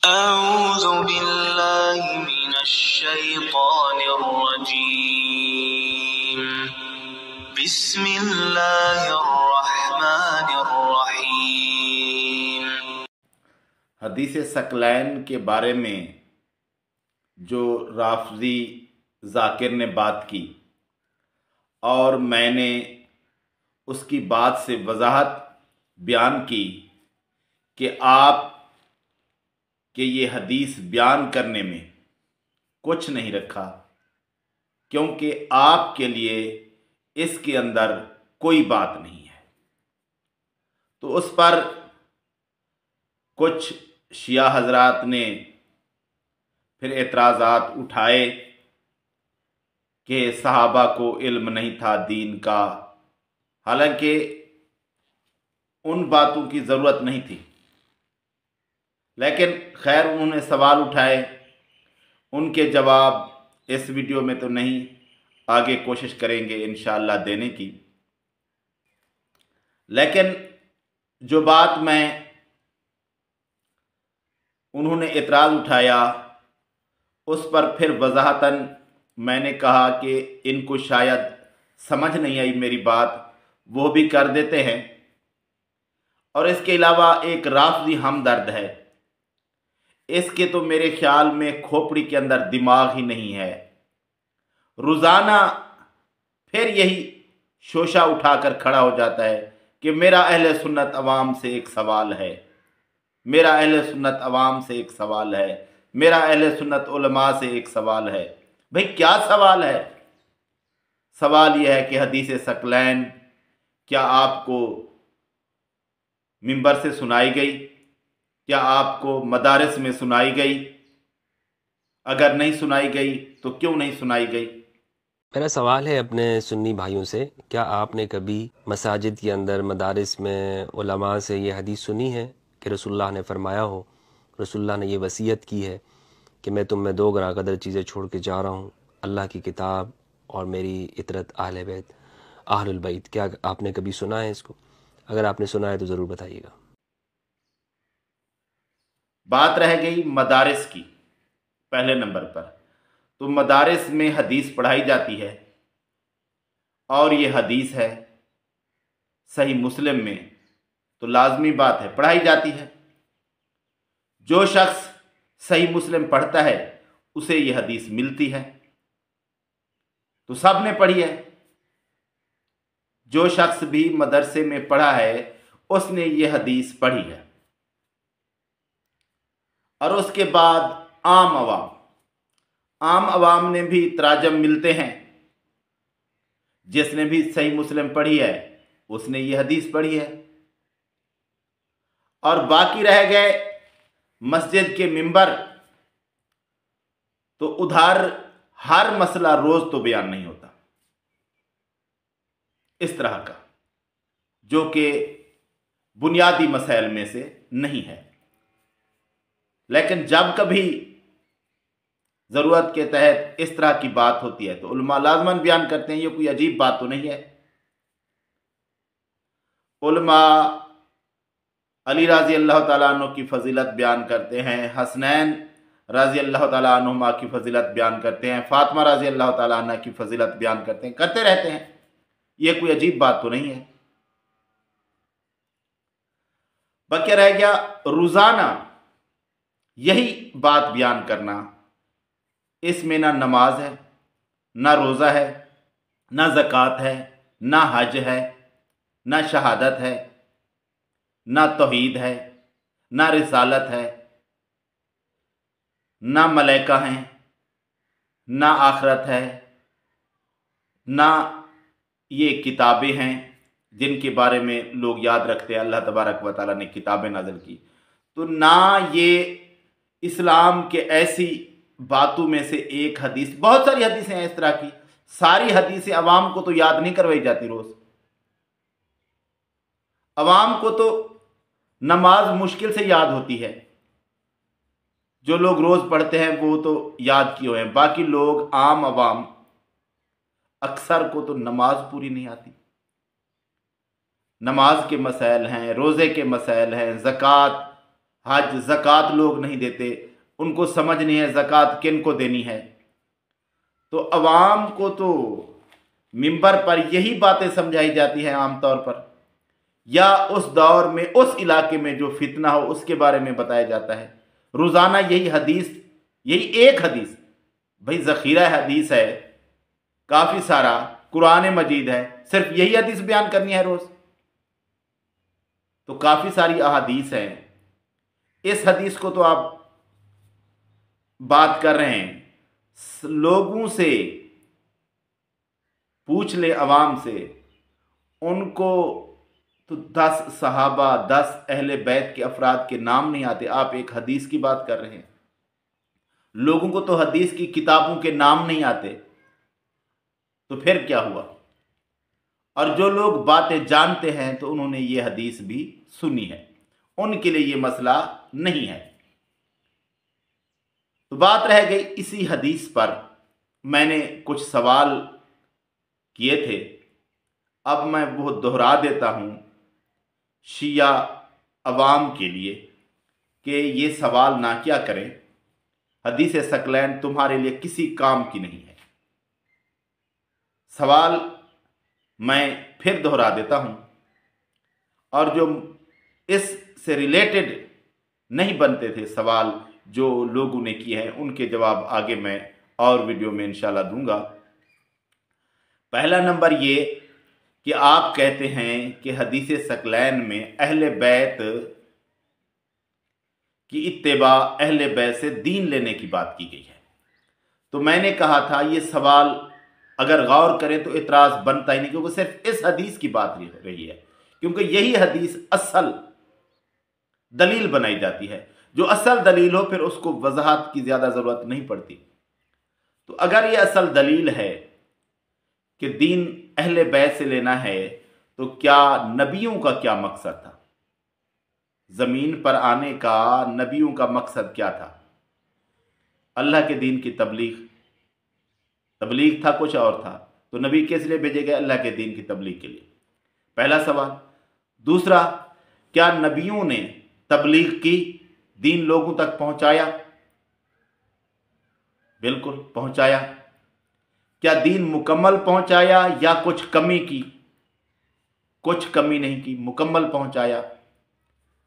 أعوذ بالله من الشيطان الرجيم بسم الله الرحمن الرحیم۔ حدیث ثقلین کے بارے میں جو رافضی ذاکر نے بات کی اور میں نے اس کی بات سے وضاحت بیان کی کہ آپ کہ یہ حدیث بیان کرنے میں کچھ نہیں رکھا، کیونکہ آپ کے لیے اس کے اندر کوئی بات نہیں ہے، تو اس پر کچھ شیعہ حضرات نے پھر اعتراضات اٹھائے کہ صحابہ کو علم نہیں تھا دین کا، حالانکہ ان باتوں کی ضرورت نہیں تھی، لیکن خیر انہوں نے سوال اٹھائے، ان کے جواب اس ویڈیو میں تو نہیں، آگے کوشش کریں گے انشاءاللہ دینے کی۔ لیکن جو بات انہوں نے اعتراض اٹھایا اس پر پھر وضاحتاً میں نے کہا کہ ان کو شاید سمجھ نہیں آئی میری بات، وہ بھی کر دیتے ہیں۔ اور اس کے علاوہ ایک رافضی ہمدرد ہے، اس کے تو میرے خیال میں کھوپڑی کے اندر دماغ ہی نہیں ہے، روزانہ پھر یہی شوشہ اٹھا کر کھڑا ہو جاتا ہے کہ میرا اہل سنت عوام سے ایک سوال ہے، میرا اہل سنت عوام سے ایک سوال ہے، میرا اہل سنت علماء سے ایک سوال ہے۔ بھئی کیا سوال ہے؟ سوال یہ ہے کہ حدیث ثقلین کیا آپ کو منبر سے سنائی گئی؟ کیا آپ کو مدارس میں سنائی گئی؟ اگر نہیں سنائی گئی تو کیوں نہیں سنائی گئی؟ میرا سوال ہے اپنے سنی بھائیوں سے، کیا آپ نے کبھی مساجد کے اندر مدارس میں علماء سے یہ حدیث سنی ہے کہ رسول اللہ نے فرمایا ہو، رسول اللہ نے یہ وصیت کی ہے کہ میں تم میں دو گراں قدر چیزیں چھوڑ کے جا رہا ہوں، اللہ کی کتاب اور میری اطرت اہل بیت اہل البیت؟ کیا آپ نے کبھی سنا ہے اس کو؟ اگر آپ نے سنا ہے تو ضرور بتائیے گا۔ بات رہ گئی مدارس کی پہلے نمبر پر، تو مدارس میں حدیث پڑھائی جاتی ہے، اور یہ حدیث ہے صحیح مسلم میں، تو لازمی بات ہے پڑھائی جاتی ہے۔ جو شخص صحیح مسلم پڑھتا ہے اسے یہ حدیث ملتی ہے، تو سب نے پڑھی ہے۔ جو شخص بھی مدرسے میں پڑھا ہے اس نے یہ حدیث پڑھی ہے۔ اور اس کے بعد عام عوام نے بھی تراجم ملتے ہیں، جس نے بھی صحیح مسلم پڑھی ہے اس نے یہ حدیث پڑھی ہے۔ اور باقی رہ گئے مسجد کے ممبر، تو ادھر ہر مسئلہ روز تو بیان نہیں ہوتا اس طرح کا، جو کہ بنیادی مسائل میں سے نہیں ہے، لیکن جب کبھی ضرورت کے تحت اس طرح کی بات ہوتی ہے تو علماء لازماً بیان کرتے ہیں، یہ کوئی عجیب بات تو نہیں ہے۔ علماء علی رضی اللہ تعالیٰ عنہ کی فضیلت بیان کرتے ہیں، حسنین رضی اللہ تعالیٰ عنہما کی فضیلت بیان کرتے ہیں، فاطمہ رضی اللہ تعالیٰ عنہ کی فضیلت بیان کرتے ہیں، کرتے رہتے ہیں، یہ کوئی عجیب بات تو نہیں ہے۔ باقی رہ گیا روزانہ یہی بات بیان کرنا، اس میں نہ نماز ہے، نہ روزہ ہے، نہ زکوٰۃ ہے، نہ حج ہے، نہ شہادت ہے، نہ توحید ہے، نہ رسالت ہے، نہ ملائکہ ہیں، نہ آخرت ہے، نہ یہ کتابیں ہیں جن کے بارے میں لوگ یاد رکھتے ہیں اللہ تبارک و تعالیٰ نے کتابیں نازل کی، تو نہ یہ اسلام کے ایسی باتوں میں سے ایک حدیث، بہت ساری حدیثیں ہیں اس طرح کی، ساری حدیثیں عوام کو تو یاد نہیں کروائی جاتی روز۔ عوام کو تو نماز مشکل سے یاد ہوتی ہے، جو لوگ روز پڑھتے ہیں وہ تو یاد کیے ہوئے ہیں، باقی لوگ عام عوام اکثر کو تو نماز پوری نہیں آتی۔ نماز کے مسائل ہیں، روزے کے مسائل ہیں، زکوٰۃ हज ज़कात लोग नहीं देते, उनको समझ नहीं है ज़कात किन को देनी है। तो अवाम को तो मिंबर पर यही बातें समझाई जाती हैं आम तौर पर, या उस दौर में उस इलाके में जो फितना हो उसके बारे में बताया जाता है। रोज़ाना यही हदीस, यही एक हदीस, भाई ज़ख़ीरा हदीस है काफ़ी सारा, कुरान मजीद है, सिर्फ यही हदीस बयान करनी है रोज़? तो काफ़ी सारी अहादीस हैं। इस हदीस को तो आप बात कर रहे हैं, लोगों से पूछ ले, अवाम से, उनको तो 10 सहाबा 10 अहले बैत के अफराद के नाम नहीं आते। आप एक हदीस की बात कर रहे हैं। लोगों को तो हदीस की किताबों के नाम नहीं आते, तो फिर क्या हुआ? और जो लोग बातें जानते हैं तो उन्होंने ये हदीस भी सुनी है, उनके लिए ये मसला नहीं है। तो बात रह गई इसी हदीस पर। मैंने कुछ सवाल किए थे, अब मैं वो दोहरा देता हूँ शिया अवाम के लिए कि ये सवाल ना क्या करें। हदीस सकलैन तुम्हारे लिए किसी काम की नहीं है। सवाल मैं फिर दोहरा देता हूँ, और जो इससे रिलेटेड नहीं बनते थे सवाल जो लोगों ने किए हैं, उनके जवाब आगे मैं और वीडियो में इंशाल्लाह दूंगा। पहला नंबर ये कि आप कहते हैं कि हदीस सकलैन में अहले बैत की इत्तिबा, अहले बैत से दीन लेने की बात की गई है। तो मैंने कहा था ये सवाल अगर गौर करें तो इतराज़ बनता ही नहीं, क्योंकि सिर्फ इस हदीस की बात रही है, क्योंकि यही हदीस असल दलील बनाई जाती है। जो असल दलील हो फिर उसको वजाहत की ज़्यादा ज़रूरत नहीं पड़ती। तो अगर ये असल दलील है कि दीन अहले बैत से लेना है, तो क्या नबियों का क्या मकसद था? ज़मीन पर आने का नबियों का मकसद क्या था? अल्लाह के दीन की तबलीग था, कुछ और था। तो नबी किस लिए भेजे गए? अल्लाह के दीन की तबलीग के लिए। पहला सवाल। दूसरा, क्या नबियों ने तबलीग की, दीन लोगों तक पहुंचाया? बिल्कुल पहुंचाया। क्या दीन मुकम्मल पहुंचाया या कुछ कमी की? कुछ कमी नहीं की, मुकम्मल पहुंचाया।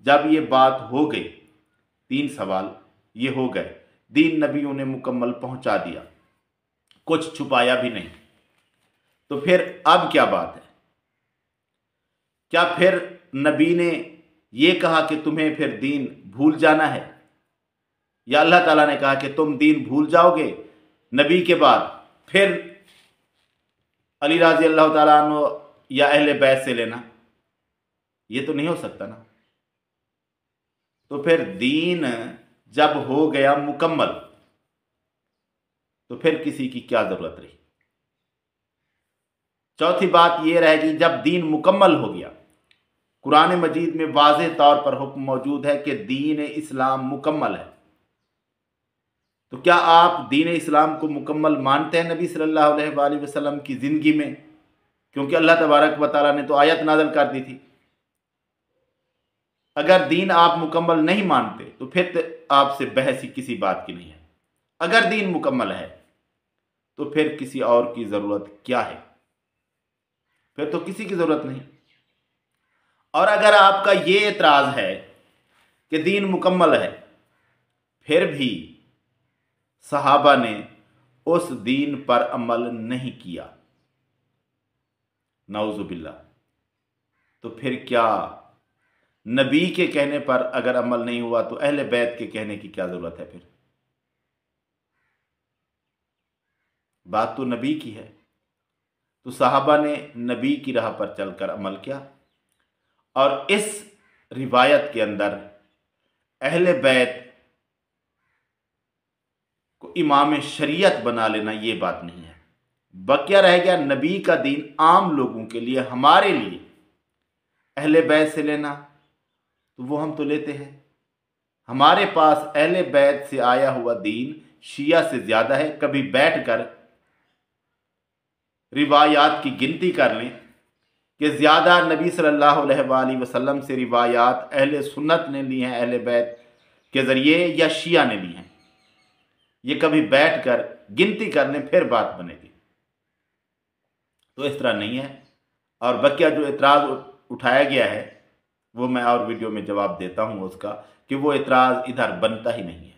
जब ये बात हो गई, 3 सवाल ये हो गए, दीन नबियों ने मुकम्मल पहुंचा दिया, कुछ छुपाया भी नहीं, तो फिर अब क्या बात है? क्या फिर नबी ने ये कहा कि तुम्हें फिर दीन भूल जाना है, या अल्लाह ताला ने कहा कि तुम दीन भूल जाओगे नबी के बाद, फिर अली राज़ी अल्लाह ताला अन्हु या अहले बैत से लेना? ये तो नहीं हो सकता ना। तो फिर दीन जब हो गया मुकम्मल, तो फिर किसी की क्या जरूरत रही? चौथी बात यह रहेगी, जब दीन मुकम्मल हो गया, कुरान मजीद में वाज़ेह तौर पर हुक्म मौजूद है कि दीन इस्लाम मुकम्मल है। तो क्या आप दीन इस्लाम को मुकम्मल मानते हैं नबी सल्लल्लाहु अलैहि वसल्लम की ज़िंदगी में? क्योंकि अल्लाह तबारक व तआला ने तो आयत नाज़िल कर दी थी। अगर दीन आप मुकम्मल नहीं मानते तो फिर आपसे बहस ही किसी बात की नहीं है। अगर दीन मुकम्मल है तो फिर किसी और की ज़रूरत क्या है? फिर तो किसी की ज़रूरत नहीं। और अगर आपका ये एतराज़ है कि दीन मुकम्मल है, फिर भी सहाबा ने उस दीन पर अमल नहीं किया, नाउज़ुबिल्लाह, तो फिर क्या नबी के कहने पर अगर अमल नहीं हुआ तो अहले बैत के कहने की क्या ज़रूरत है? फिर बात तो नबी की है। तो सहाबा ने नबी की राह पर चलकर अमल किया, और इस रिवायत के अंदर अहले बैत को इमाम शरीयत बना लेना ये बात नहीं है। बकिया रह गया नबी का दीन आम लोगों के लिए, हमारे लिए अहले बैत से लेना, तो वो हम तो लेते हैं। हमारे पास अहले बैत से आया हुआ दीन शिया से ज़्यादा है। कभी बैठकर रिवायात की गिनती कर लें कि ज़्यादा नबी सल्लल्लाहु अलैहि वसल्लम से रिवायात अहले सुन्नत ने ली हैं, अहले बैत کے ذریعے یا شیعہ نے لی ہیں۔ یہ کبھی بیٹھ کر گنتی کرنے پھر بات بنے گی، تو اس طرح نہیں ہے۔ اور بقیہ جو اعتراض اٹھایا گیا ہے وہ میں اور ویڈیو میں جواب دیتا ہوں اس کا، کہ وہ اعتراض ادھر بنتا ہی نہیں ہے۔